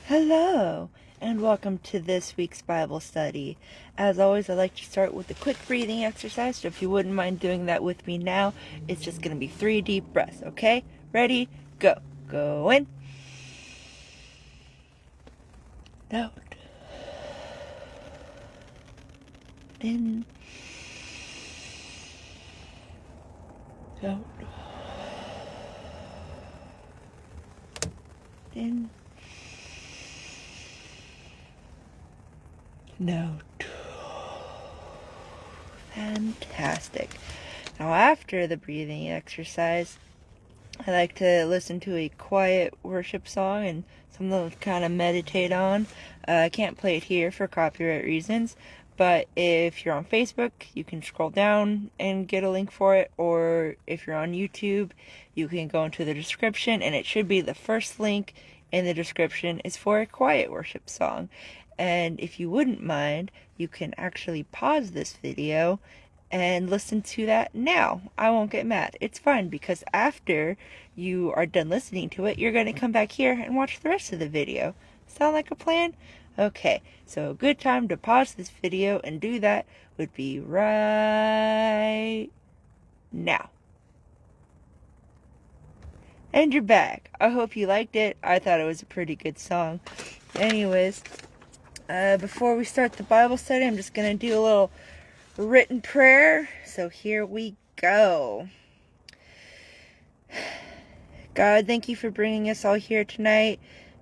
Hello, and welcome to this week's Bible study. As always, I like to start with a quick breathing exercise, so if you wouldn't mind doing that with me now, it's just going to be 3 deep breaths, okay? Ready? Go. Go in. Out. In. Out. In. Out. Fantastic. Now, after the breathing exercise, I like to listen to a quiet worship song and something to kind of meditate on. I can't play it here for copyright reasons, but if you're on Facebook, you can scroll down and get a link for it, or if you're on YouTube, you can go into the description, and it should be the first link in the description is for a quiet worship song. And if you wouldn't mind, you can actually pause this video and listen to that now. I won't get mad. It's fine, because after you are done listening to it, you're going to come back here and watch the rest of the video. Sound like a plan? Okay, so a good time to pause this video and do that would be right now. And you're back. I hope you liked it. I thought it was a pretty good song. Anyways, before we start the Bible study, I'm just going to do a little written prayer. So here we go. God, thank you for bringing us all here tonight.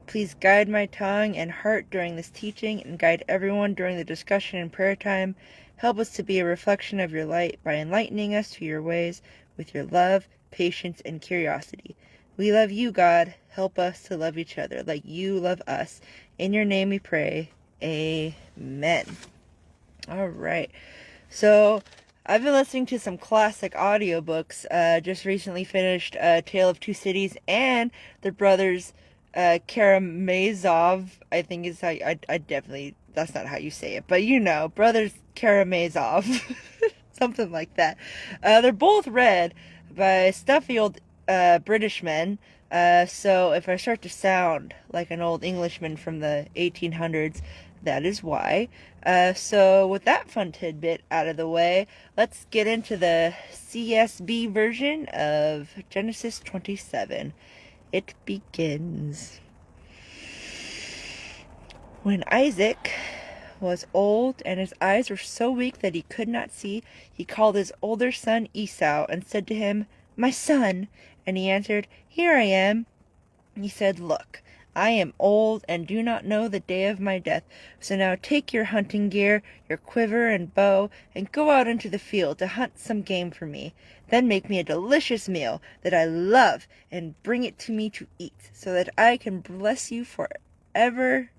Please guide my tongue and heart during this teaching, and guide everyone during the discussion and prayer time. Help us to be a reflection of your light by enlightening us to your ways with your love, patience, and curiosity. We love you, God. Help us to love each other like you love us. In your name we pray. Amen. All right. So, I've been listening to some classic audiobooks. Just recently finished Tale of Two Cities and the brothers Karamazov. I think is how I definitely, that's not how you say it, but you know, brothers Karamazov. Something like that. They're both read by stuffy old British men. So if I start to sound like an old Englishman from the 1800s, that is why. So with that fun tidbit out of the way, let's get into the Csb version of Genesis 27. It begins. When Isaac was old and his eyes were so weak that he could not see, he called his older son Esau and said to him, "My son." And he answered, "Here I am." He said, "Look, I am old and do not know the day of my death. So now take your hunting gear, your quiver and bow, and go out into the field to hunt some game for me. Then make me a delicious meal that I love and bring it to me to eat, so that I can bless you forever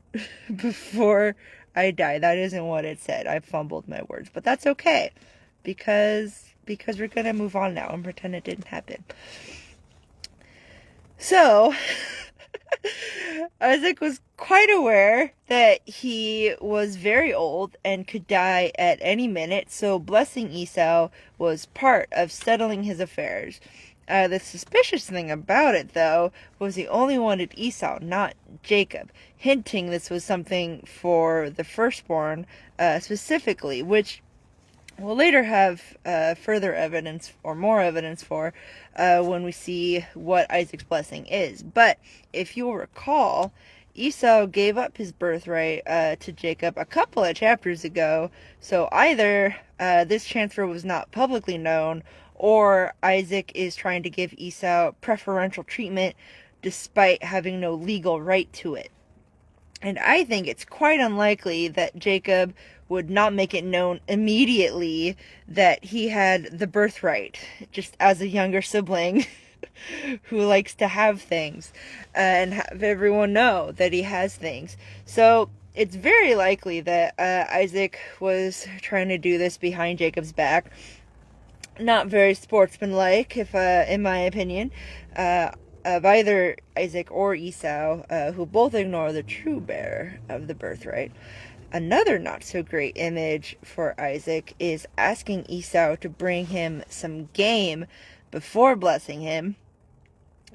before I die." That isn't what it said. I fumbled my words, but that's okay, because we're going to move on now and pretend it didn't happen. So, Isaac was quite aware that he was very old and could die at any minute, so blessing Esau was part of settling his affairs. The suspicious thing about it, though, was he only wanted Esau, not Jacob, hinting this was something for the firstborn specifically, which we'll later have further evidence, or more evidence for, when we see what Isaac's blessing is. But if you'll recall, Esau gave up his birthright to Jacob a couple of chapters ago, so either this transfer was not publicly known, or Isaac is trying to give Esau preferential treatment despite having no legal right to it. And I think it's quite unlikely that Jacob would not make it known immediately that he had the birthright, just as a younger sibling who likes to have things and have everyone know that he has things. So it's very likely that Isaac was trying to do this behind Jacob's back. Not very sportsmanlike, if in my opinion, of either Isaac or Esau, who both ignore the true bearer of the birthright. Another not-so-great image for Isaac is asking Esau to bring him some game before blessing him,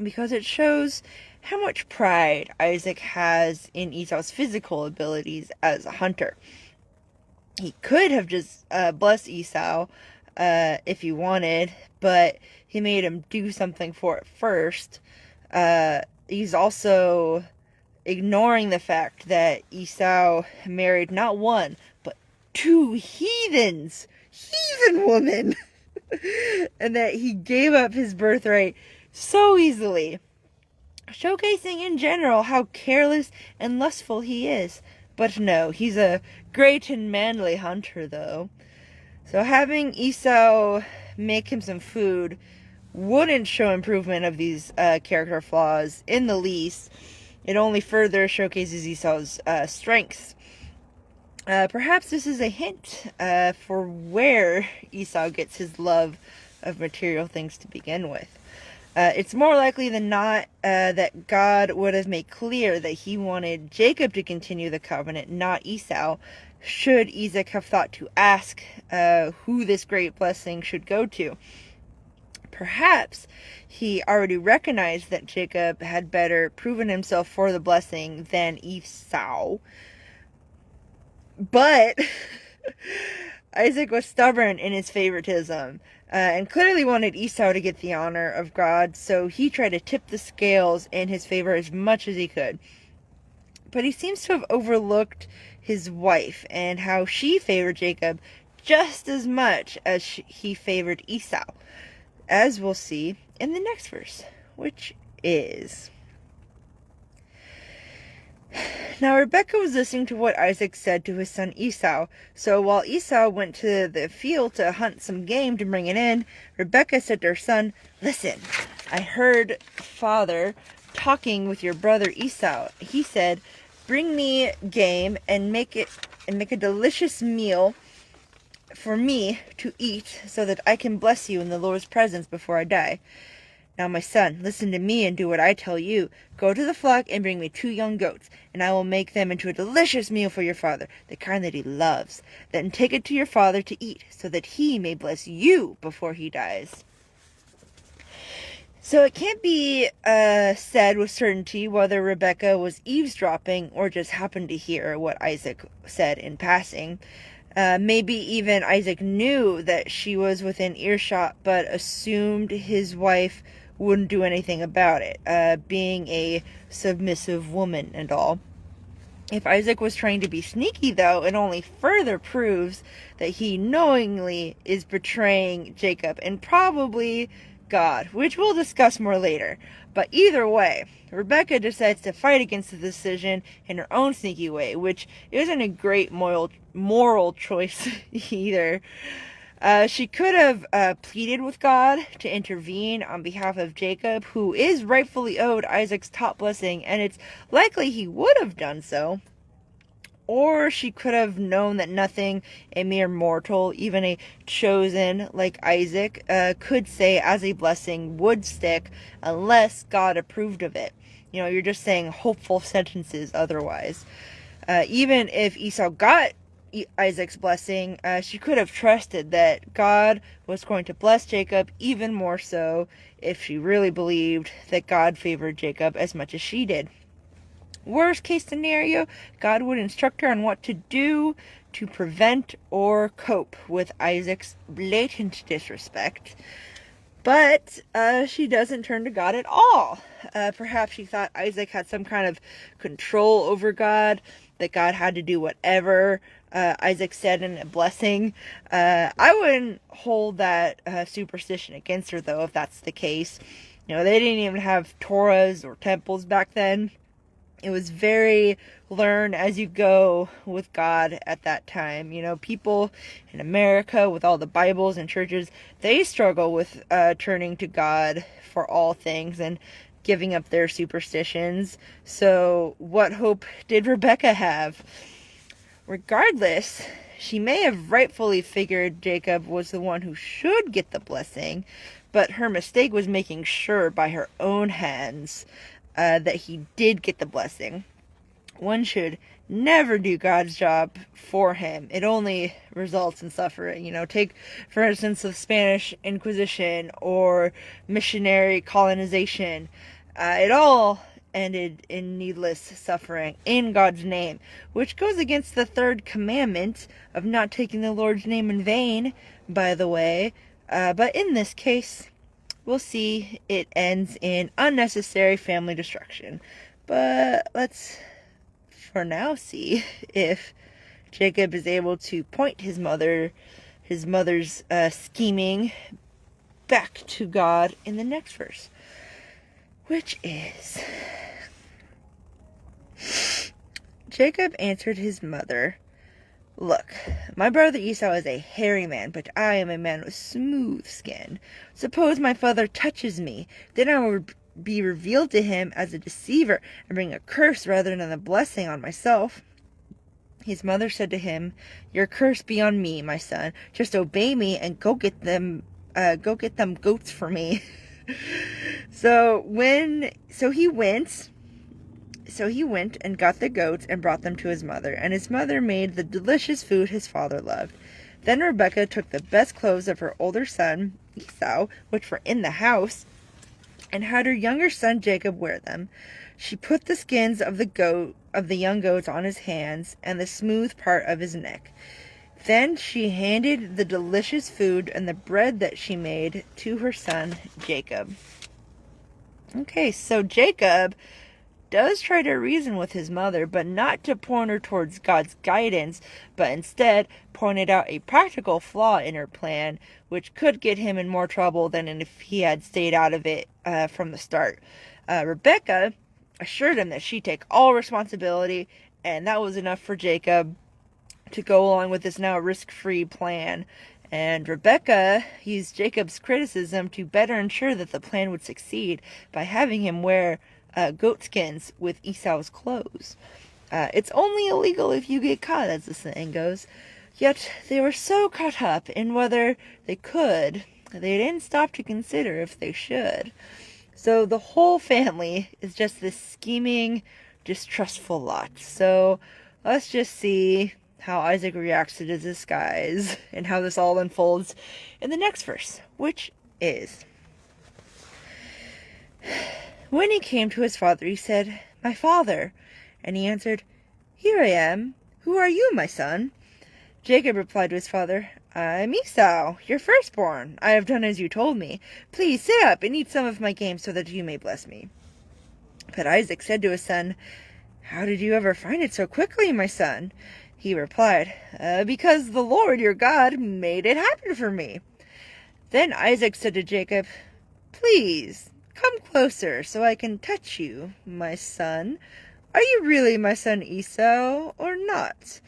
because it shows how much pride Isaac has in Esau's physical abilities as a hunter. He could have just blessed Esau if he wanted, but he made him do something for it first. He's also ignoring the fact that Esau married not one, but two heathen women, and that he gave up his birthright so easily, showcasing in general how careless and lustful he is. But no, he's a great and manly hunter, though. So having Esau make him some food wouldn't show improvement of these character flaws in the least. It only further showcases Esau's strengths. Perhaps this is a hint for where Esau gets his love of material things to begin with. It's more likely than not that God would have made clear that he wanted Jacob to continue the covenant, not Esau, should Isaac have thought to ask who this great blessing should go to. Perhaps he already recognized that Jacob had better proven himself for the blessing than Esau. But Isaac was stubborn in his favoritism and clearly wanted Esau to get the honor of God, so he tried to tip the scales in his favor as much as he could. But he seems to have overlooked his wife and how she favored Jacob just as much as he favored Esau, as we'll see in the next verse, which is... Now Rebekah was listening to what Isaac said to his son Esau. So while Esau went to the field to hunt some game to bring it in, Rebekah said to her son, "Listen, I heard father talking with your brother Esau. He said, 'Bring me game and make a delicious meal for me to eat, so that I can bless you in the Lord's presence before I die.' Now, my son, listen to me and do what I tell you. Go to the flock and bring me 2 young goats, and I will make them into a delicious meal for your father, the kind that he loves. Then take it to your father to eat, so that he may bless you before he dies." So it can't be said with certainty whether Rebekah was eavesdropping or just happened to hear what Isaac said in passing. Maybe even Isaac knew that she was within earshot, but assumed his wife wouldn't do anything about it, being a submissive woman and all. If Isaac was trying to be sneaky, though, it only further proves that he knowingly is betraying Jacob and probably God, which we'll discuss more later. But either way, Rebekah decides to fight against the decision in her own sneaky way, which isn't a great moral choice either. She could have pleaded with God to intervene on behalf of Jacob, who is rightfully owed Isaac's top blessing, and it's likely he would have done so. Or she could have known that nothing a mere mortal, even a chosen like Isaac, could say as a blessing would stick unless God approved of it. You know, you're just saying hopeful sentences otherwise. Even if Esau got Isaac's blessing, she could have trusted that God was going to bless Jacob even more so if she really believed that God favored Jacob as much as she did. Worst case scenario, God would instruct her on what to do to prevent or cope with Isaac's blatant disrespect. But she doesn't turn to God at all. Perhaps she thought Isaac had some kind of control over God, that God had to do whatever Isaac said in a blessing. I wouldn't hold that superstition against her, though, if that's the case. You know, they didn't even have Torahs or temples back then. It was very learn as you go with God at that time. You know, people in America with all the Bibles and churches, they struggle with turning to God for all things and giving up their superstitions. So what hope did Rebekah have? Regardless, she may have rightfully figured Jacob was the one who should get the blessing, but her mistake was making sure by her own hands that he did get the blessing. One should never do God's job for him. It only results in suffering. You know, take, for instance, the Spanish Inquisition or missionary colonization. It all ended in needless suffering in God's name, which goes against the third commandment of not taking the Lord's name in vain, by the way. But in this case, we'll see it ends in unnecessary family destruction. But let's, for now, see if Jacob is able to point his mother's scheming back to God in the next verse, which is, Jacob answered his mother, "Look, my brother Esau is a hairy man, but I am a man with smooth skin. Suppose my father touches me, then I will be revealed to him as a deceiver and bring a curse rather than a blessing on myself." His mother said to him, "Your curse be on me, my son. Just obey me and go get them goats for me." So he went and got the goats and brought them to his mother, and his mother made the delicious food his father loved. Then Rebekah took the best clothes of her older son Esau, which were in the house, and had her younger son Jacob wear them. She put the skins of the young goats on his hands and the smooth part of his neck. Then she handed the delicious food and the bread that she made to her son Jacob. Okay, so Jacob does try to reason with his mother, but not to point her towards God's guidance, but instead pointed out a practical flaw in her plan, which could get him in more trouble than if he had stayed out of it from the start. Rebekah assured him that she'd take all responsibility, and that was enough for Jacob to go along with this now risk-free plan. And Rebekah used Jacob's criticism to better ensure that the plan would succeed by having him wear goat skins with Esau's clothes. It's only illegal if you get caught, as the saying goes. Yet they were so caught up in whether they could, they didn't stop to consider if they should. So the whole family is just this scheming, distrustful lot. So let's just see how Isaac reacts to the disguise and how this all unfolds in the next verse, which is, when he came to his father, he said, "My father." And he answered, "Here I am. Who are you, my son?" Jacob replied to his father, "I'm Esau, your firstborn. I have done as you told me. Please sit up and eat some of my game so that you may bless me." But Isaac said to his son, "How did you ever find it so quickly, my son?" He replied, "Because the Lord your God made it happen for me." Then Isaac said to Jacob, "Please, come closer so I can touch you, my son. Are you really my son Esau or not?"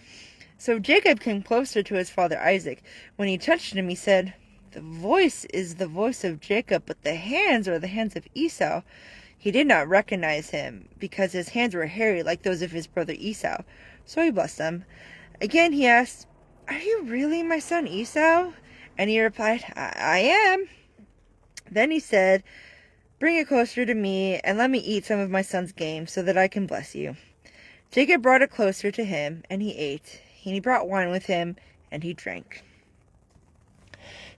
So Jacob came closer to his father Isaac. When he touched him, he said, "The voice is the voice of Jacob, but the hands are the hands of Esau." He did not recognize him, because his hands were hairy like those of his brother Esau. So he blessed them. Again he asked, "Are you really my son Esau?" And he replied, I am." Then he said, "Bring it closer to me, and let me eat some of my son's game, so that I can bless you." Jacob brought it closer to him, and he ate. And he brought wine with him, and he drank.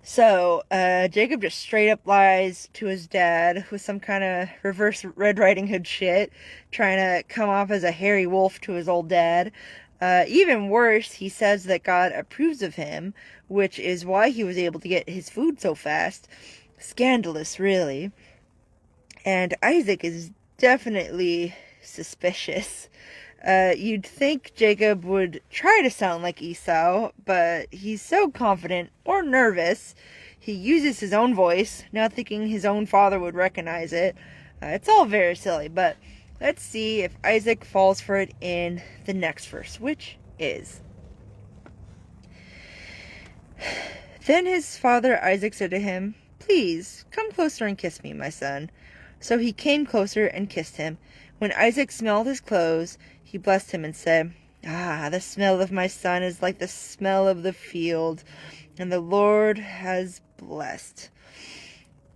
So, Jacob just straight up lies to his dad with some kind of reverse Red Riding Hood shit, trying to come off as a hairy wolf to his old dad. Even worse, he says that God approves of him, which is why he was able to get his food so fast. Scandalous, really. And Isaac is definitely suspicious. You'd think Jacob would try to sound like Esau, but he's so confident or nervous, he uses his own voice, not thinking his own father would recognize it. It's all very silly, but let's see if Isaac falls for it in the next verse, which is, Then his father Isaac said to him, "Please, come closer and kiss me, my son." So he came closer and kissed him. When Isaac smelled his clothes, he blessed him and said, "Ah, the smell of my son is like the smell of the field, and the Lord has blessed.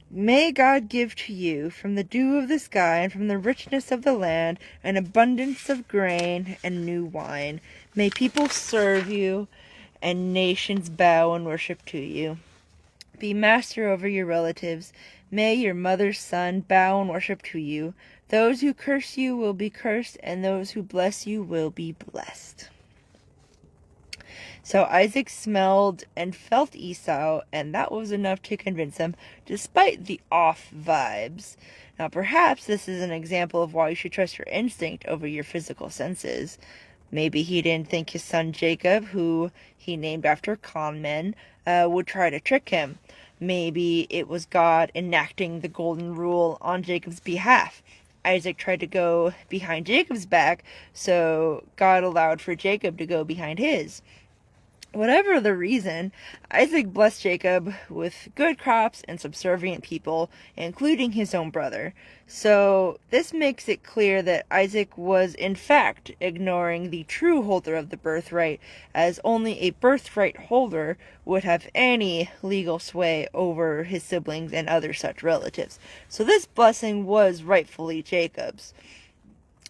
May God give to you from the dew of the sky and from the richness of the land an abundance of grain and new wine. May people serve you and nations bow and worship to you. Be master over your relatives. May your mother's son bow and worship to you. Those who curse you will be cursed, and those who bless you will be blessed. So Isaac smelled and felt Esau, and that was enough to convince him, despite the off vibes. Now, perhaps this is an example of why you should trust your instinct over your physical senses. Maybe he didn't think his son Jacob, who he named after con men, would try to trick him. Maybe it was God enacting the golden rule on Jacob's behalf. Isaac tried to go behind Jacob's back, so God allowed for Jacob to go behind his. Whatever the reason, Isaac blessed Jacob with good crops and subservient people, including his own brother. So this makes it clear that Isaac was in fact ignoring the true holder of the birthright, as only a birthright holder would have any legal sway over his siblings and other such relatives. So this blessing was rightfully Jacob's.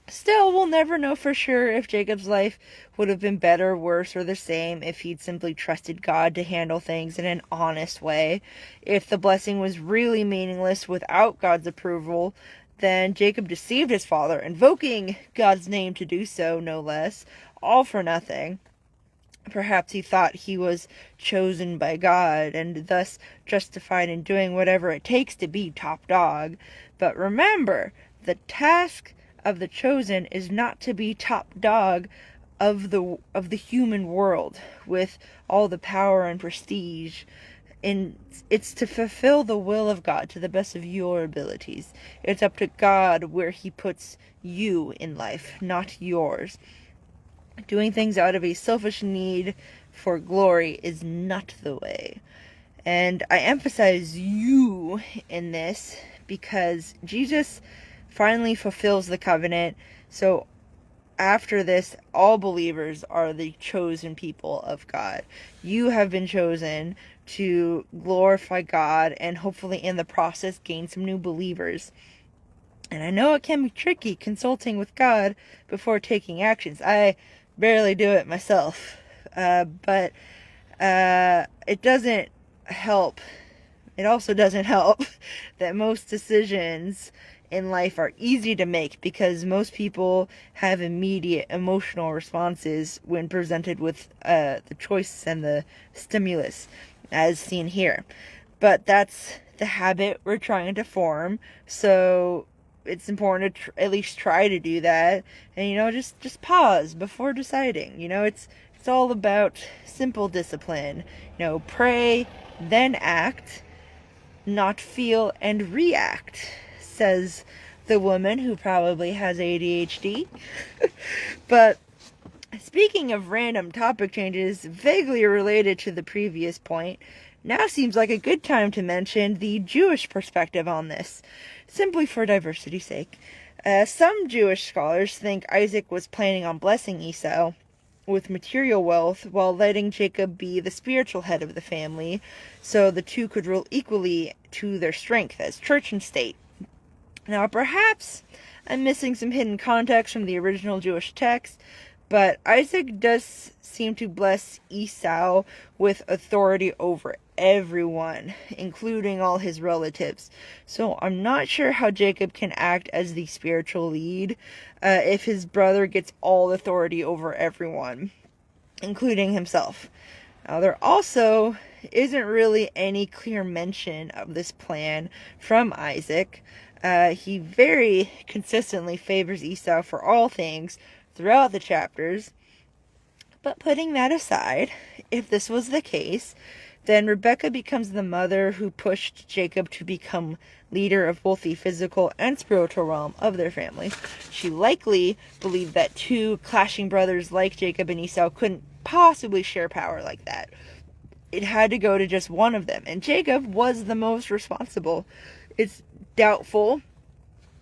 Still, we'll never know for sure if Jacob's life would have been better, worse, or the same if he'd simply trusted God to handle things in an honest way. If the blessing was really meaningless without God's approval, then Jacob deceived his father, invoking God's name to do so, no less, all for nothing. Perhaps he thought he was chosen by God and thus justified in doing whatever it takes to be top dog. But remember, the task of the chosen is not to be top dog of the human world with all the power and prestige. It's to fulfill the will of God to the best of your abilities. It's up to God where he puts you in life, not yours. Doing things out of a selfish need for glory is not the way. And I emphasize you in this because Jesus finally fulfills the covenant. So after this, all believers are the chosen people of God. You have been chosen to glorify God and hopefully in the process gain some new believers. And I know it can be tricky consulting with God before taking actions. I barely do it myself. But it doesn't help. It also doesn't help that most decisions in life are easy to make because most people have immediate emotional responses when presented with the choice and the stimulus, as seen here. But that's the habit we're trying to form, so it's important to at least try to do that, and just pause before deciding. It's all about simple discipline. Pray, then act, not feel and react, says the woman who probably has ADHD. But speaking of random topic changes vaguely related to the previous point, now seems like a good time to mention the Jewish perspective on this, simply for diversity's sake. Some Jewish scholars think Isaac was planning on blessing Esau with material wealth while letting Jacob be the spiritual head of the family, so the two could rule equally to their strength as church and state. Now, perhaps I'm missing some hidden context from the original Jewish text, but Isaac does seem to bless Esau with authority over everyone, including all his relatives. So I'm not sure how Jacob can act as the spiritual lead if his brother gets all authority over everyone, including himself. Now, there also isn't really any clear mention of this plan from Isaac. He very consistently favors Esau for all things throughout the chapters. But putting that aside, if this was the case, then Rebekah becomes the mother who pushed Jacob to become leader of both the physical and spiritual realm of their family. She likely believed that two clashing brothers like Jacob and Esau couldn't possibly share power like that. It had to go to just one of them, and Jacob was the most responsible. It's doubtful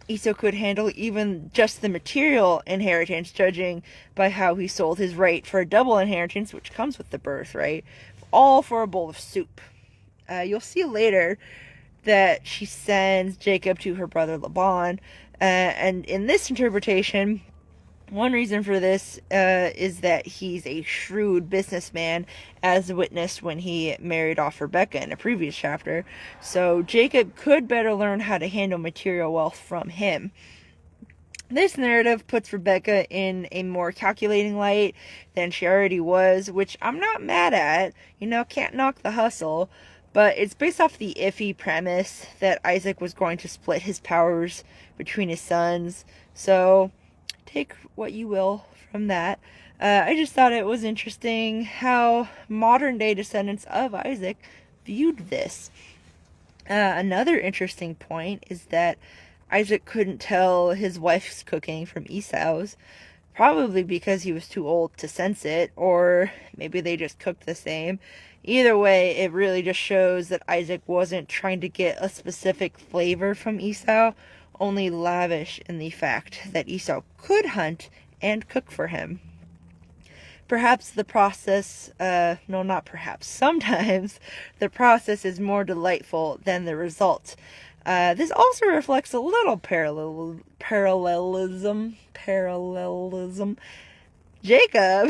Esau could handle even just the material inheritance, judging by how he sold his right for a double inheritance, which comes with the birthright, all for a bowl of soup. You'll see later that she sends Jacob to her brother Laban, and in this interpretation, one reason for this is that he's a shrewd businessman, as witnessed when he married off Rebekah in a previous chapter. So Jacob could better learn how to handle material wealth from him. This narrative puts Rebecca in a more calculating light than she already was, which I'm not mad at. Can't knock the hustle. But it's based off the iffy premise that Isaac was going to split his powers between his sons. So take what you will from that. I just thought it was interesting how modern day descendants of Isaac viewed this. Another interesting point is that Isaac couldn't tell his wife's cooking from Esau's, probably because he was too old to sense it, or maybe they just cooked the same. Either way, it really just shows that Isaac wasn't trying to get a specific flavor from Esau, only lavish in the fact that Esau could hunt and cook for him. Perhaps the process, no, not perhaps, sometimes the process is more delightful than the result. This also reflects a little parallelism. Jacob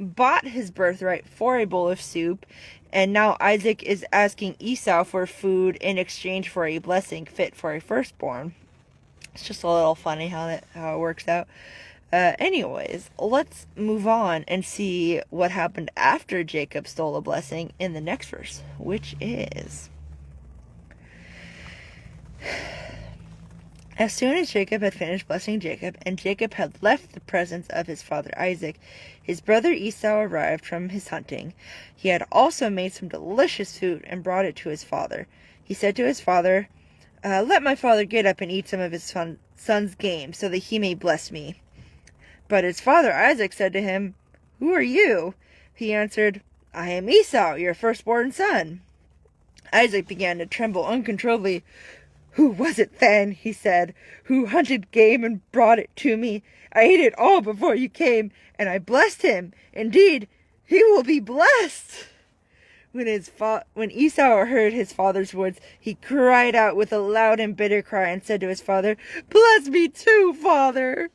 bought his birthright for a bowl of soup, and now Isaac is asking Esau for food in exchange for a blessing fit for a firstborn. It's just a little funny how it works out. Anyways, let's move on and see what happened after Jacob stole a blessing in the next verse, which is: As soon as Jacob had finished blessing Jacob, and Jacob had left the presence of his father Isaac, his brother Esau arrived from his hunting. He had also made some delicious food and brought it to his father. He said to his father, "Let my father get up and eat some of his son's game, so that he may bless me." But his father Isaac said to him, "Who are you?" He answered, "I am Esau, your firstborn son." Isaac began to tremble uncontrollably. "Who was it then," he said, "who hunted game and brought it to me? I ate it all before you came, and I blessed him. Indeed, he will be blessed." When Esau heard his father's words, he cried out with a loud and bitter cry and said to his father, "Bless me too, father."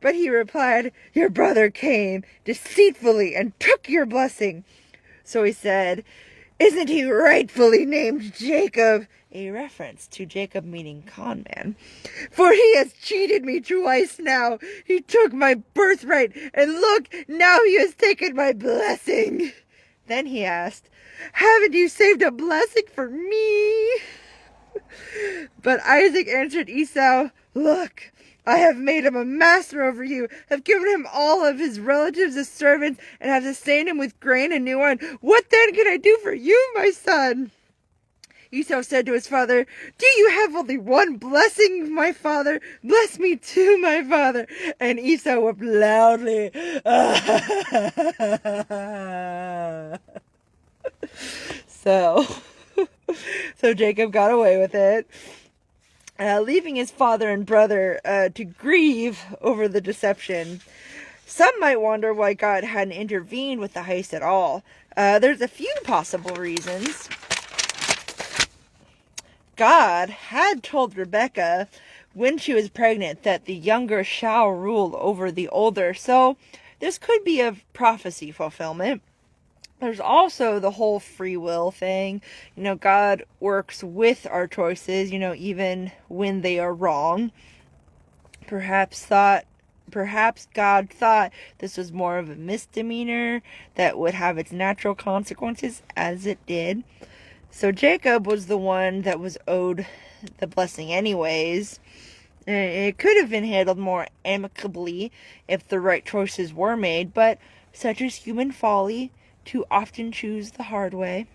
But he replied, "Your brother came deceitfully and took your blessing." So he said, "Isn't he rightfully named Jacob?" A reference to Jacob meaning con man. "For he has cheated me twice now. He took my birthright, and look, now he has taken my blessing." Then he asked, "Haven't you saved a blessing for me?" But Isaac answered Esau, "Look, I have made him a master over you, have given him all of his relatives as servants, and have sustained him with grain and new wine. What then can I do for you, my son?" Esau said to his father, "Do you have only one blessing, my father? Bless me too, my father." And Esau wept loudly. So Jacob got away with it, leaving his father and brother to grieve over the deception. Some might wonder why God hadn't intervened with the heist at all. There's a few possible reasons. God had told Rebecca when she was pregnant that the younger shall rule over the older, so this could be a prophecy fulfillment. There's also the whole free will thing. God works with our choices, even when they are wrong. Perhaps God thought this was more of a misdemeanor that would have its natural consequences, as it did. So Jacob was the one that was owed the blessing anyways. It could have been handled more amicably if the right choices were made, but such is human folly, to often choose the hard way.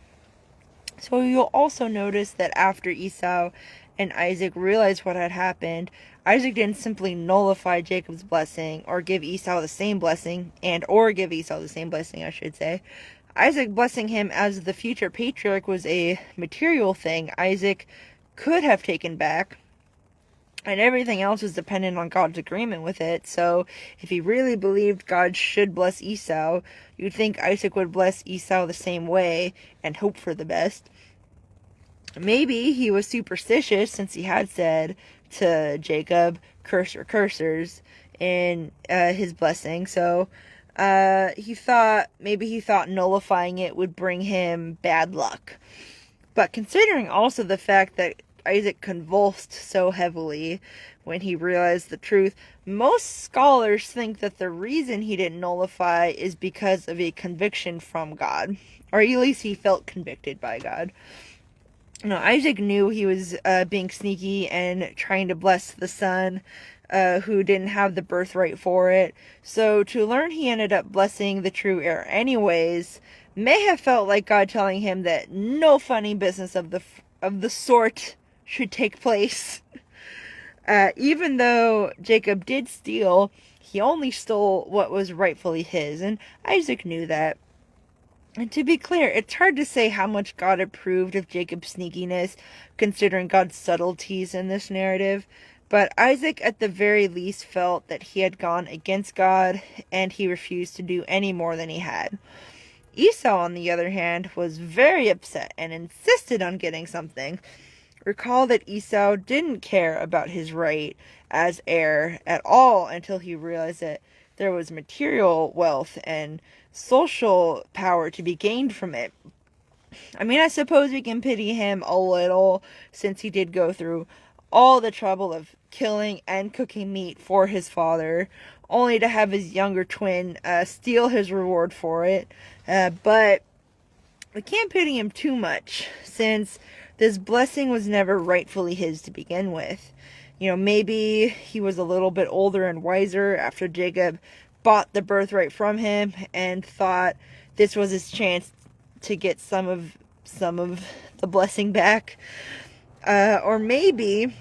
So you'll also notice that after Esau and Isaac realized what had happened, Isaac didn't simply nullify Jacob's blessing or give Esau the same blessing, I should say. Isaac blessing him as the future patriarch was a material thing Isaac could have taken back, and everything else was dependent on God's agreement with it. So if he really believed God should bless Esau, you'd think Isaac would bless Esau the same way and hope for the best. Maybe he was superstitious, since he had said to Jacob, "Curse your cursors," in his blessing. So he thought nullifying it would bring him bad luck. But considering also the fact that Isaac convulsed so heavily when he realized the truth. Most scholars think that the reason he didn't nullify is because of a conviction from God, or at least he felt convicted by God. Isaac knew he was being sneaky and trying to bless the son who didn't have the birthright for it. So to learn he ended up blessing the true heir anyways may have felt like God telling him that no funny business of the sort should take place. Even though Jacob did steal, he only stole what was rightfully his, and Isaac knew that. And to be clear, it's hard to say how much God approved of Jacob's sneakiness, considering God's subtleties in this narrative. But Isaac, at the very least, felt that he had gone against God, and he refused to do any more than he had. Esau, on the other hand, was very upset and insisted on getting something. Recall that Esau didn't care about his right as heir at all until he realized that there was material wealth and social power to be gained from it. I mean, I suppose we can pity him a little, since he did go through all the trouble of killing and cooking meat for his father, only to have his younger twin steal his reward for it. But we can't pity him too much, since this blessing was never rightfully his to begin with. Maybe he was a little bit older and wiser after Jacob bought the birthright from him and thought this was his chance to get some of the blessing back. Or maybe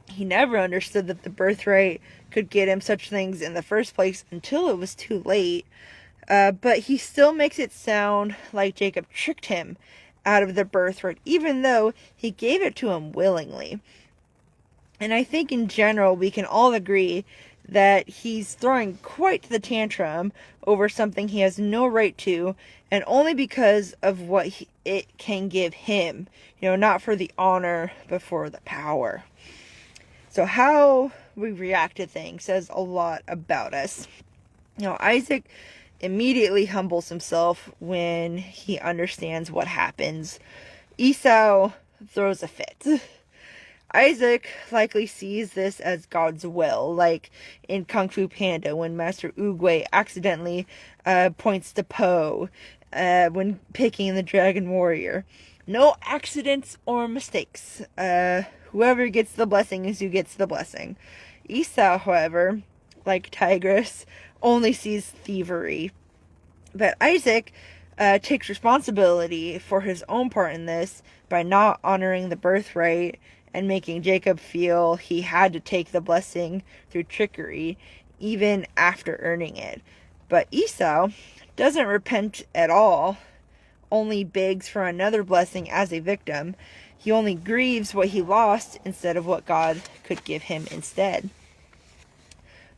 he never understood that the birthright could get him such things in the first place until it was too late. But he still makes it sound like Jacob tricked him out of the birthright, even though he gave it to him willingly. And I think in general we can all agree that he's throwing quite the tantrum over something he has no right to, and only because of what it can give him. Not for the honor, but for the power. So how we react to things says a lot about us. Isaac immediately humbles himself when he understands what happens. Esau throws a fit. Isaac likely sees this as God's will, like in Kung Fu Panda when Master Oogway accidentally points to Po when picking the Dragon Warrior. No accidents or mistakes. Whoever gets the blessing is who gets the blessing. Esau, however, like Tigress, only sees thievery. But Isaac takes responsibility for his own part in this by not honoring the birthright and making Jacob feel he had to take the blessing through trickery, even after earning it. But Esau doesn't repent at all, only begs for another blessing as a victim. He only grieves what he lost instead of what God could give him instead.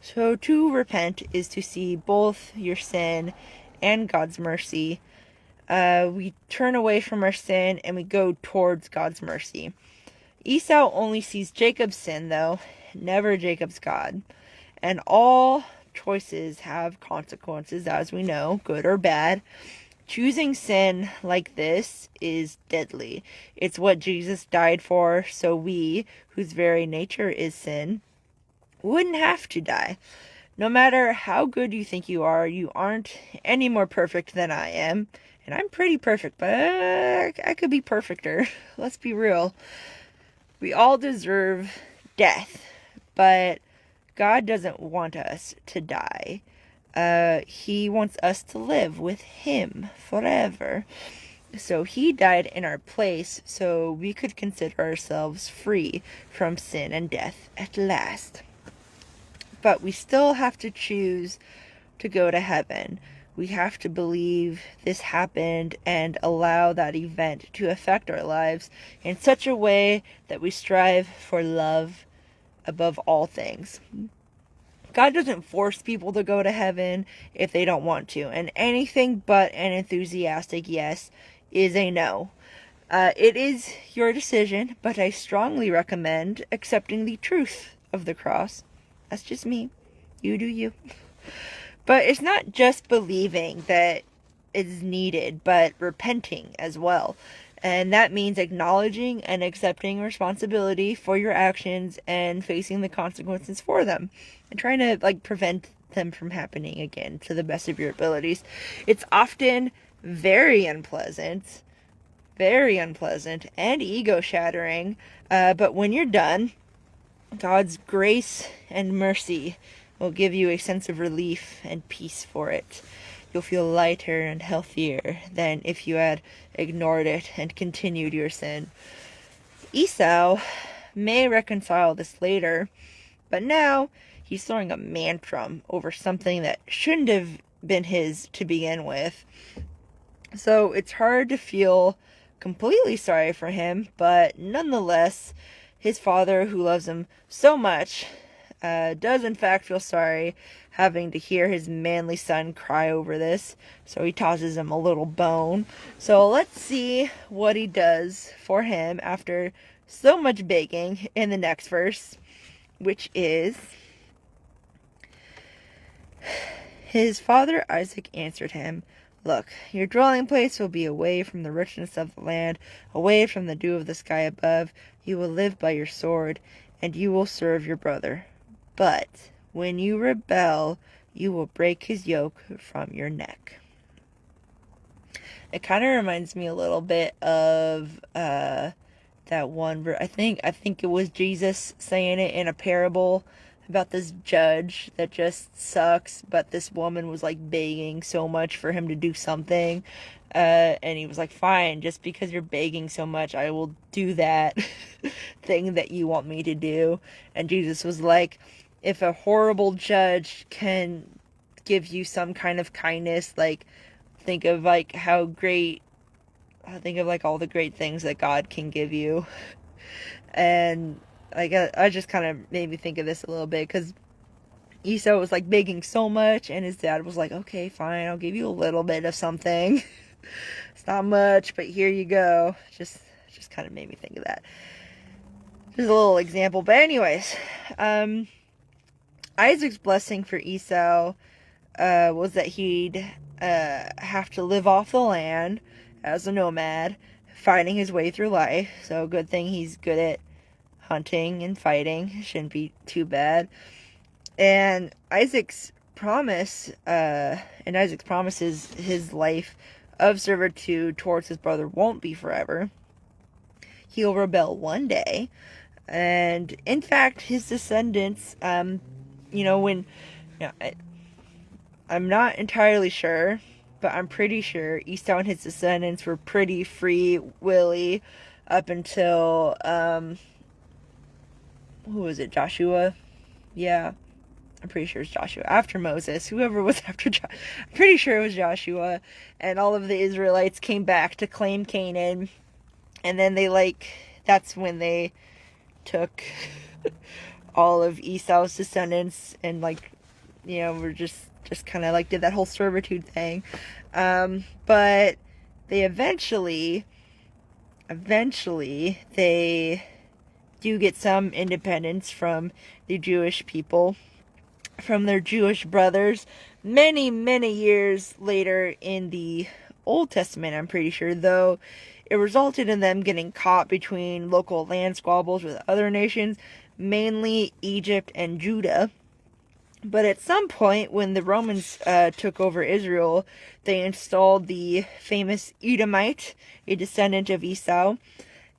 So to repent is to see both your sin and God's mercy. We turn away from our sin and we go towards God's mercy. Esau only sees Jacob's sin, though, never Jacob's God. And all choices have consequences, as we know, good or bad. Choosing sin like this is deadly. It's what Jesus died for, so we, whose very nature is sin, wouldn't have to die. No matter how good you think you aren't any more perfect than I am. And I'm pretty perfect, but I could be perfecter. Let's be real. We all deserve death, but God doesn't want us to die. He wants us to live with Him forever. So He died in our place so we could consider ourselves free from sin and death at last. But we still have to choose to go to heaven. We have to believe this happened and allow that event to affect our lives in such a way that we strive for love above all things. God doesn't force people to go to heaven if they don't want to, and anything but an enthusiastic yes is a no. It is your decision, but I strongly recommend accepting the truth of the cross. That's just me. You do you. But it's not just believing that is needed, but repenting as well. And that means acknowledging and accepting responsibility for your actions and facing the consequences for them. And trying to prevent them from happening again to the best of your abilities. It's often very unpleasant and ego shattering. But when you're done, God's grace and mercy will give you a sense of relief and peace for it. You'll feel lighter and healthier than if you had ignored it and continued your sin. Esau may reconcile this later, but now he's throwing a tantrum over something that shouldn't have been his to begin with. So it's hard to feel completely sorry for him, but nonetheless, his father, who loves him so much, does in fact feel sorry having to hear his manly son cry over this. So he tosses him a little bone. So let's see what he does for him after so much begging in the next verse, which is, his father Isaac answered him, "Look, your dwelling place will be away from the richness of the land, away from the dew of the sky above. You will live by your sword, and you will serve your brother. But when you rebel, you will break his yoke from your neck." It kind of reminds me a little bit of that one. I think it was Jesus saying it in a parable about this judge that just sucks, but this woman was begging so much for him to do something, and he was like, "Fine, just because you're begging so much, I will do that thing that you want me to do." And Jesus was like, if a horrible judge can give you some kind of kindness, think of how great, think of all the great things that God can give you. And I just kind of made me think of this a little bit, because Esau was begging so much, and his dad was like, "Okay, fine, I'll give you a little bit of something. It's not much, but here you go." Just kind of made me think of that. Just a little example. But anyways, Isaac's blessing for Esau was that he'd have to live off the land as a nomad, fighting his way through life. So good thing he's good at hunting and fighting. Shouldn't be too bad. And Isaac's promise is his life of servitude towards his brother won't be forever. He'll rebel one day, and in fact, his descendants, I'm not entirely sure, but I'm pretty sure Esau and his descendants were pretty free willy up until who was it? Joshua? Yeah, I'm pretty sure it's Joshua. After Moses, whoever was after I'm pretty sure it was Joshua. And all of the Israelites came back to claim Canaan. And then that's when they took all of Esau's descendants and were just kind of did that whole servitude thing. But they eventually they do get some independence from the Jewish people, from their Jewish brothers, many, many years later in the Old Testament, I'm pretty sure, though it resulted in them getting caught between local land squabbles with other nations, mainly Egypt and Judah. But at some point, when the Romans took over Israel, they installed the famous Edomite, a descendant of Esau,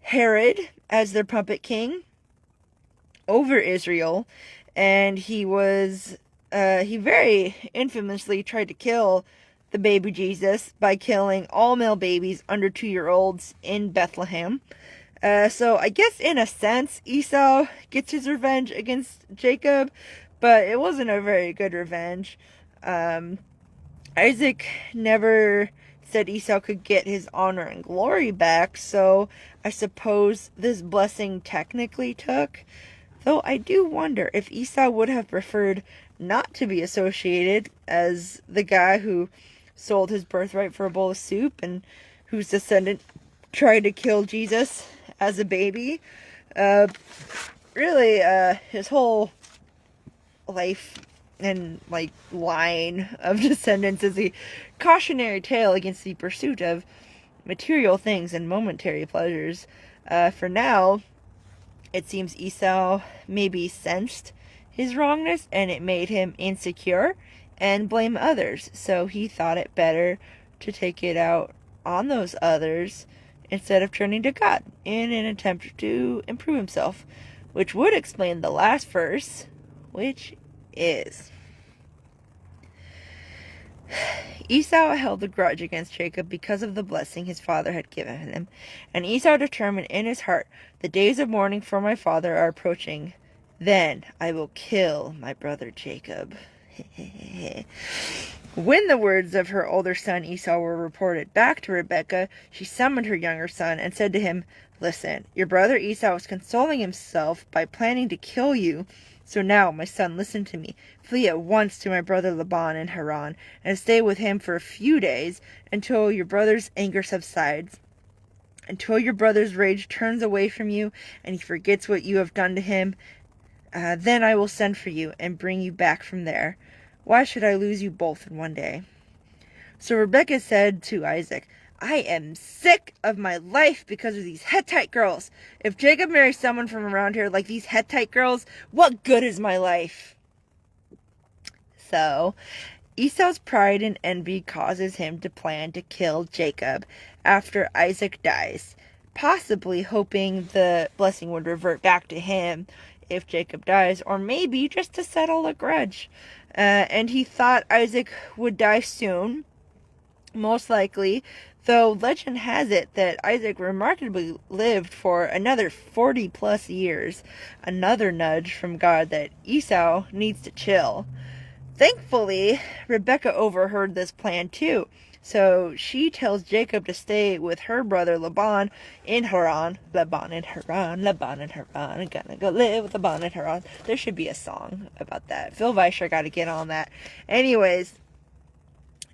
Herod, as their puppet king over Israel. And he very infamously tried to kill the baby Jesus by killing all male babies under 2-year-olds in Bethlehem. So I guess in a sense, Esau gets his revenge against Jacob, but it wasn't a very good revenge. Isaac never said Esau could get his honor and glory back, so I suppose this blessing technically took. Though I do wonder if Esau would have preferred not to be associated as the guy who sold his birthright for a bowl of soup and whose descendant tried to kill Jesus as a baby. His whole life and line of descendants is a cautionary tale against the pursuit of material things and momentary pleasures. For now, it seems Esau maybe sensed his wrongness, and it made him insecure and blame others. So he thought it better to take it out on those others instead of turning to God in an attempt to improve himself, which would explain the last verse, which is: Esau held a grudge against Jacob because of the blessing his father had given him. And Esau determined in his heart, the days of mourning for my father are approaching. Then I will kill my brother Jacob. When the words of her older son Esau were reported back to Rebekah, she summoned her younger son and said to him, Listen, your brother Esau is consoling himself by planning to kill you. So now, my son, listen to me. Flee at once to my brother Laban in Haran, and stay with him for a few days until your brother's anger subsides, until your brother's rage turns away from you and he forgets what you have done to him. Then I will send for you and bring you back from there. Why should I lose you both in one day? So Rebekah said to Isaac, I am sick of my life because of these Hittite girls. If Jacob marries someone from around here like these Hittite girls, what good is my life? So Esau's pride and envy causes him to plan to kill Jacob after Isaac dies, possibly hoping the blessing would revert back to him if Jacob dies, or maybe just to settle a grudge. And he thought Isaac would die soon, most likely, though legend has it that Isaac remarkably lived for another 40 plus years. Another nudge from God that Esau needs to chill. Thankfully, Rebekah overheard this plan too, so she tells Jacob to stay with her brother Laban in Haran. Laban in Haran, Laban in Haran, I'm gonna go live with Laban in Haran. There should be a song about that. Phil Weischer got to get on that. Anyways,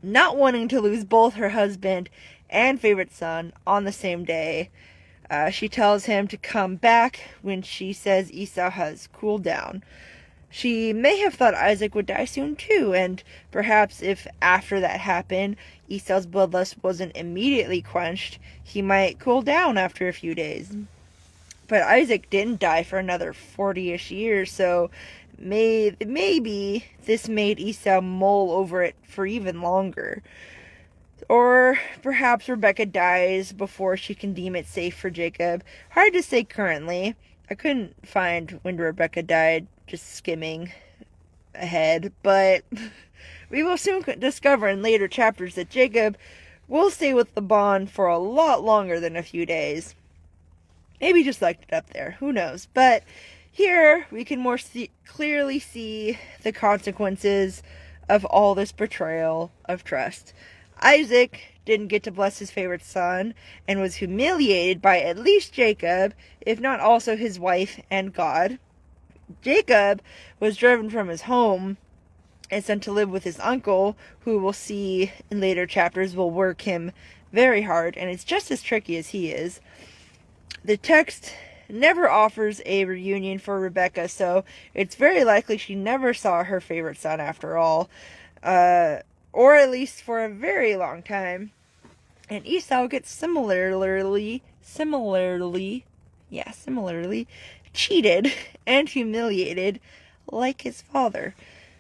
not wanting to lose both her husband and favorite son on the same day, she tells him to come back when she says Esau has cooled down. She may have thought Isaac would die soon too, and perhaps if after that happened, Esau's bloodlust wasn't immediately quenched, he might cool down after a few days. But Isaac didn't die for another 40-ish years, so maybe this made Esau mull over it for even longer. Or perhaps Rebekah dies before she can deem it safe for Jacob. Hard to say currently. I couldn't find when Rebekah died, just skimming ahead, but we will soon discover in later chapters that Jacob will stay with Laban for a lot longer than a few days. Maybe just liked it up there, who knows. But here we can more clearly see the consequences of all this betrayal of trust. Isaac didn't get to bless his favorite son and was humiliated by at least Jacob, if not also his wife and God. Jacob was driven from his home and sent to live with his uncle, who we'll see in later chapters will work him very hard, and it's just as tricky as he is. The text never offers a reunion for Rebekah, so it's very likely she never saw her favorite son after all, or at least for a very long time. And Esau gets similarly cheated and humiliated like his father.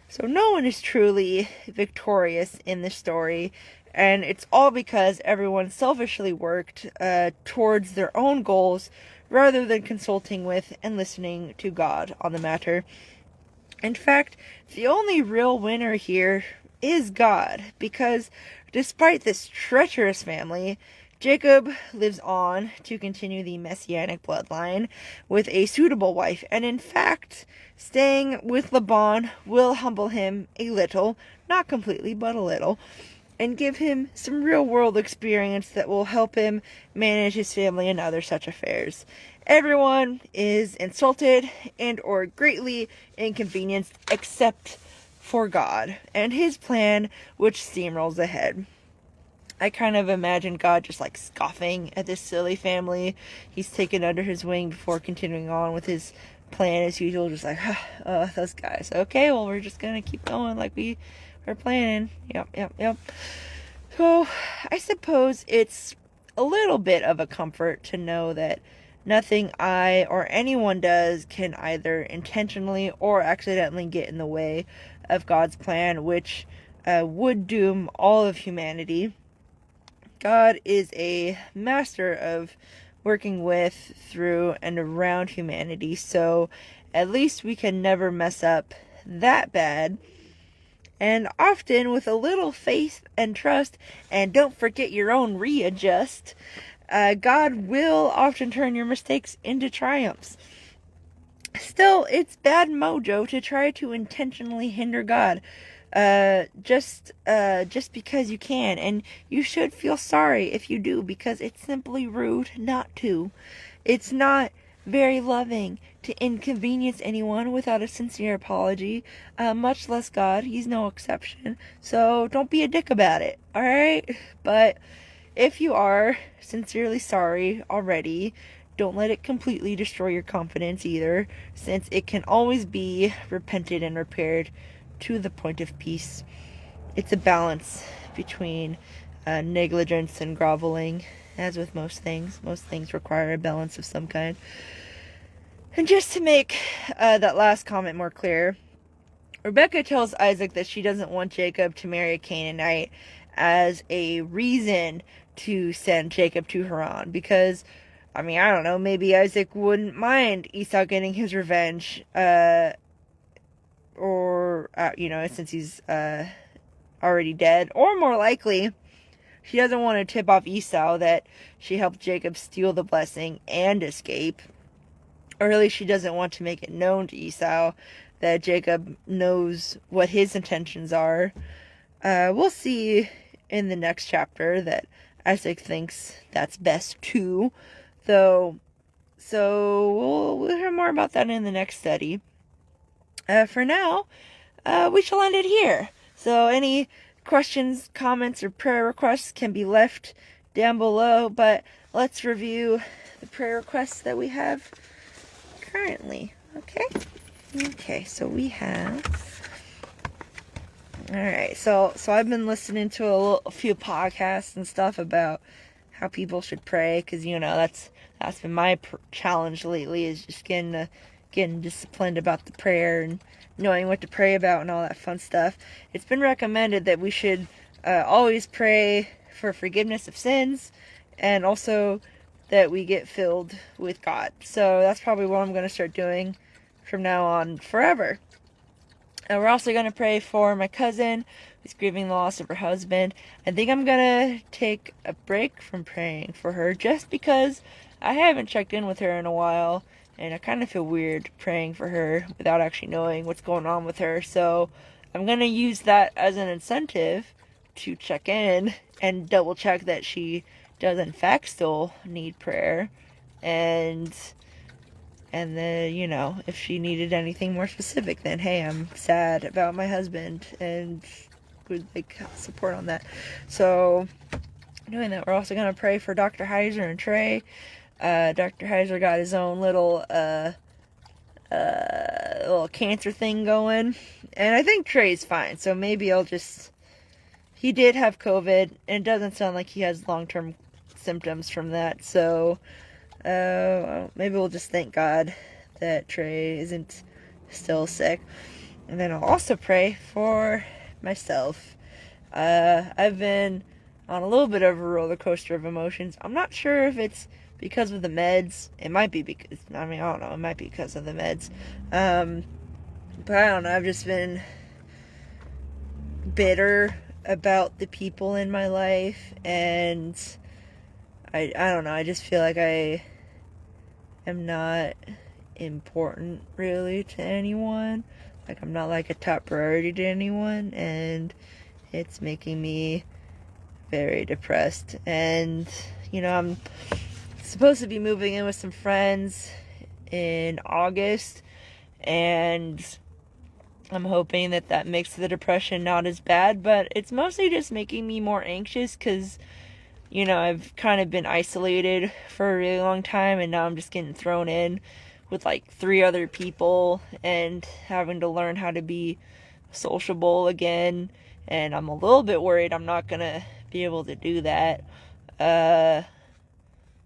So no one is truly victorious in this story, and it's all because everyone selfishly worked towards their own goals rather than consulting with and listening to God on the matter. In fact, the only real winner here is God, because despite this treacherous family, Jacob lives on to continue the messianic bloodline with a suitable wife, and in fact, staying with Laban will humble him a little, not completely, but a little, and give him some real-world experience that will help him manage his family and other such affairs. Everyone is insulted and or greatly inconvenienced except for God and his plan, which steamrolls ahead. I kind of imagine God just like scoffing at this silly family he's taken under his wing before continuing on with his plan as usual, just like, oh, those guys. Okay, well, we're just gonna keep going like we were planning. Yep. So, I suppose it's a little bit of a comfort to know that nothing I or anyone does can either intentionally or accidentally get in the way of God's plan, which would doom all of humanity. God is a master of working with, through, and around humanity, so at least we can never mess up that bad. And often, with a little faith and trust, and don't forget your own readjust, God will often turn your mistakes into triumphs. Still, it's bad mojo to try to intentionally hinder God, just because you can, and you should feel sorry if you do, because it's simply rude not to. It's not very loving to inconvenience anyone without a sincere apology, much less God. He's no exception. So don't be a dick about it, alright? But if you are sincerely sorry already, don't let it completely destroy your confidence either, since it can always be repented and repaired to the point of peace. It's a balance between negligence and groveling, as with most things. Most things require a balance of some kind. And just to make that last comment more clear, Rebecca tells Isaac that she doesn't want Jacob to marry a Canaanite as a reason to send Jacob to Haran, because, I mean, I don't know, maybe Isaac wouldn't mind Esau getting his revenge, since he's already dead, or more likely, she doesn't want to tip off Esau that she helped Jacob steal the blessing and escape, or at least she doesn't want to make it known to Esau that Jacob knows what his intentions are. We'll see in the next chapter that Isaac thinks that's best too, though. So we'll hear more about that in the next study. For now, we shall end it here. So any questions, comments, or prayer requests can be left down below, but let's review the prayer requests that we have currently. Okay, so we have... Alright, so I've been listening to a few podcasts and stuff about how people should pray, because, that's been my challenge lately, is just getting disciplined about the prayer and knowing what to pray about and all that fun stuff. It's been recommended that we should always pray for forgiveness of sins, and also that we get filled with God. So that's probably what I'm going to start doing from now on forever. And we're also going to pray for my cousin who's grieving the loss of her husband. I think I'm going to take a break from praying for her just because I haven't checked in with her in a while, and I kind of feel weird praying for her without actually knowing what's going on with her. So I'm going to use that as an incentive to check in and double check that she does in fact still need prayer, and then, if she needed anything more specific, then hey, I'm sad about my husband and would like support on that. So doing that, we're also going to pray for Dr. Heiser and Trey. Dr. Heiser got his own little cancer thing going, and I think Trey's fine, so maybe he did have COVID, and it doesn't sound like he has long-term symptoms from that, so maybe we'll just thank God that Trey isn't still sick. And then I'll also pray for myself. I've been on a little bit of a roller coaster of emotions. I'm not sure if it's because of the meds. It might be because, I don't know, it might be because of the meds. But I don't know, I've just been bitter about the people in my life, and I don't know, I just feel like I am not important really to anyone. Like, I'm not like a top priority to anyone, and it's making me very depressed. And I'm supposed to be moving in with some friends in August, and I'm hoping that makes the depression not as bad, but it's mostly just making me more anxious because I've kind of been isolated for a really long time, and now I'm just getting thrown in with like 3 other people and having to learn how to be sociable again, and I'm a little bit worried I'm not gonna be able to do that.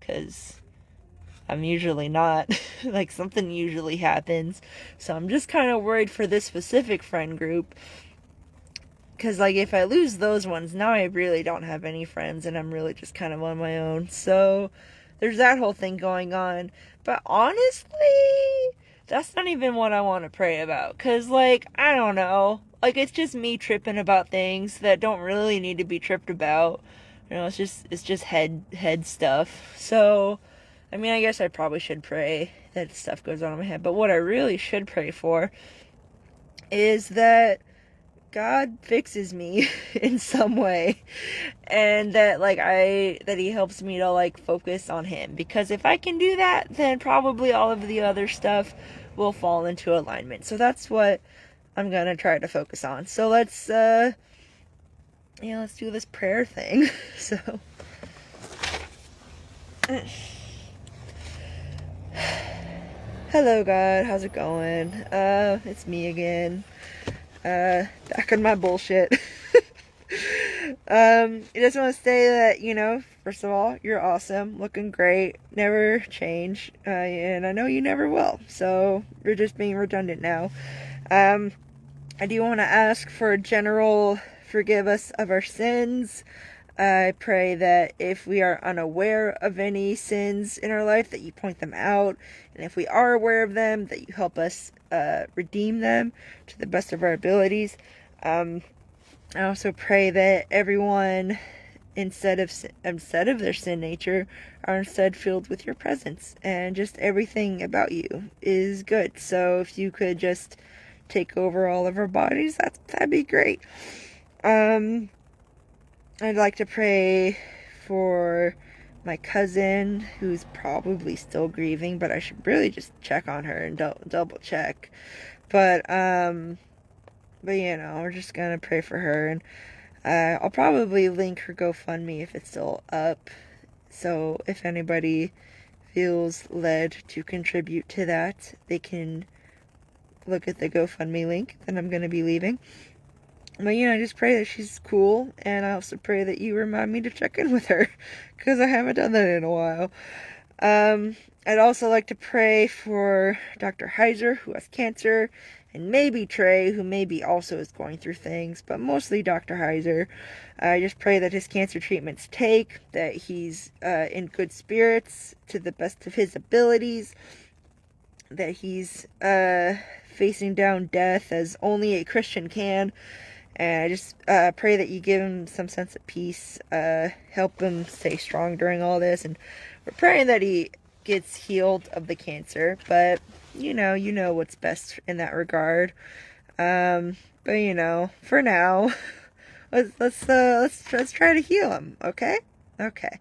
because I'm usually not. Like, something usually happens. So I'm just kind of worried for this specific friend group. Because, like, if I lose those ones, now I really don't have any friends, and I'm really just kind of on my own. So there's that whole thing going on. But honestly, that's not even what I want to pray about. Because, like, I don't know. Like, it's just me tripping about things that don't really need to be tripped about. You know, it's just head stuff. So, I mean, I guess I probably should pray that stuff goes on in my head. But what I really should pray for is that God fixes me in some way, and that that he helps me to like focus on him, because if I can do that, then probably all of the other stuff will fall into alignment. So that's what I'm gonna try to focus on. So let's do this prayer thing. So hello God, how's it going? It's me again. Back on my bullshit. I just want to say that, first of all, you're awesome, looking great, never change, and I know you never will, so you're just being redundant now. I do want to ask for a general forgive us of our sins. I pray that if we are unaware of any sins in our life, that you point them out, and if we are aware of them, that you help us redeem them to the best of our abilities. I also pray that everyone, instead of their sin nature, are instead filled with your presence, and just everything about you is good. So if you could just take over all of our bodies, that'd be great. I'd like to pray for my cousin, who's probably still grieving, but I should really just check on her and double check. But we're just gonna pray for her, and I'll probably link her GoFundMe if it's still up. So if anybody feels led to contribute to that, they can look at the GoFundMe link that I'm gonna be leaving. But, I just pray that she's cool, and I also pray that you remind me to check in with her, because I haven't done that in a while. I'd also like to pray for Dr. Heiser, who has cancer, and maybe Trey, who maybe also is going through things, but mostly Dr. Heiser. I just pray that his cancer treatments take, that he's in good spirits to the best of his abilities, that he's facing down death as only a Christian can. And I just pray that you give him some sense of peace, help him stay strong during all this. And we're praying that he gets healed of the cancer. But, you know what's best in that regard. But, for now, let's try to heal him, okay? Okay.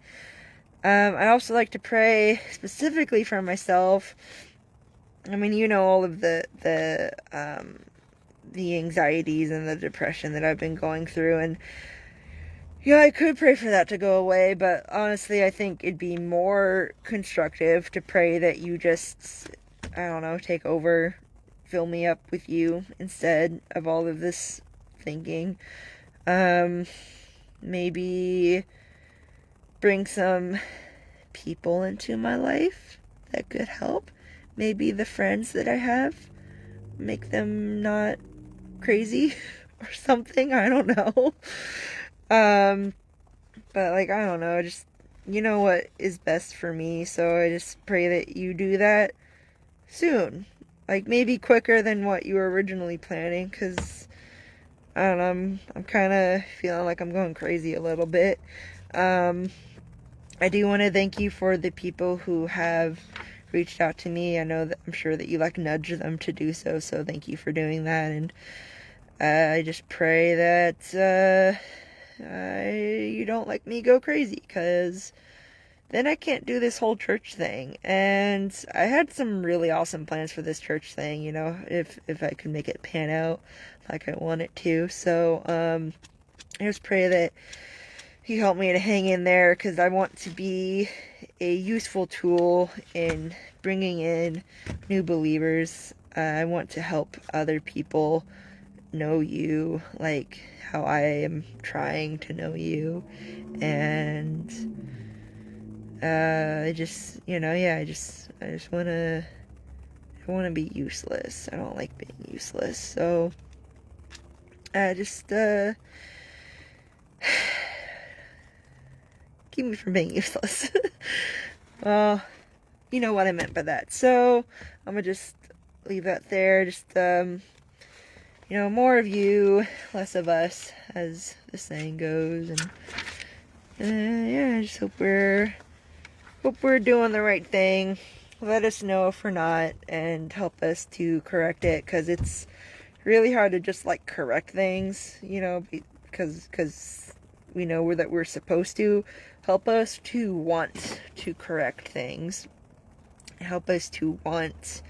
I'd also like to pray specifically for myself. I mean, all of the anxieties and the depression that I've been going through, and I could pray for that to go away, but honestly I think it'd be more constructive to pray that you just, I don't know, take over, fill me up with you instead of all of this thinking. Maybe bring some people into my life that could help. Maybe the friends that I have, make them not crazy or something. I don't know. But I don't know, just what is best for me. So I just pray that you do that soon, maybe quicker than what you were originally planning, because I don't know, I'm kind of feeling like I'm going crazy a little bit. I do want to thank you for the people who have reached out to me. I'm sure that you nudge them to do so, so thank you for doing that. And I just pray that you don't let me go crazy, because then I can't do this whole church thing. And I had some really awesome plans for this church thing, if I could make it pan out like I want it to. So I just pray that you help me to hang in there, because I want to be a useful tool in bringing in new believers. I want to help other people know you like how I am trying to know you. And I just, I just want to be useless. I don't like being useless. So, just, keep me from being useless. Well, you know what I meant by that. So, I'm gonna just leave that there. Just, more of you, less of us, as the saying goes. And, I just hope we're doing the right thing. Let us know if we're not, and help us to correct it, because it's really hard to just, like, correct things, because we know that we're supposed to. Help us to want to correct things. Help us to want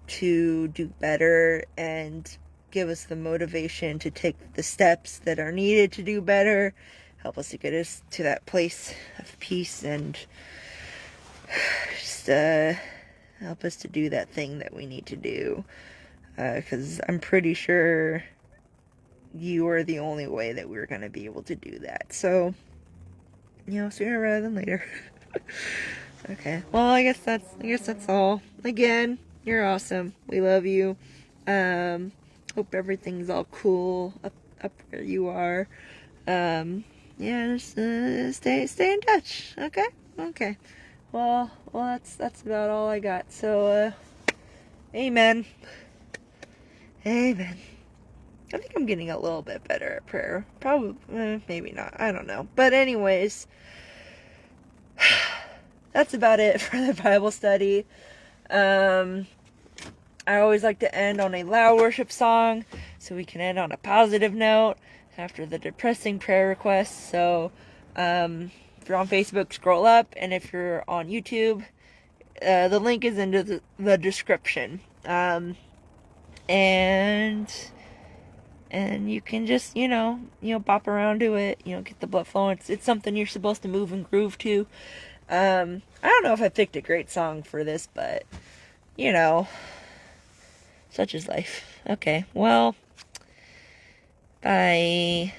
to do better, and give us the motivation to take the steps that are needed to do better. Help us to get us to that place of peace, and just help us to do that thing that we need to do. Because I'm pretty sure you are the only way that we're going to be able to do that. So, sooner rather than later. Okay. Well, I guess that's all. Again, you're awesome. We love you. Hope everything's all cool up where you are. Just stay in touch. Okay. Okay. Well, that's about all I got. So, amen. Amen. I think I'm getting a little bit better at prayer. Probably, maybe not. I don't know. But anyways, that's about it for the Bible study. I always like to end on a loud worship song, so we can end on a positive note after the depressing prayer requests. So, if you're on Facebook, scroll up, and if you're on YouTube, the link is in the description. And you can just, bop around to it, get the blood flowing. It's something you're supposed to move and groove to. I don't know if I picked a great song for this, but, such is life. Okay, well, bye.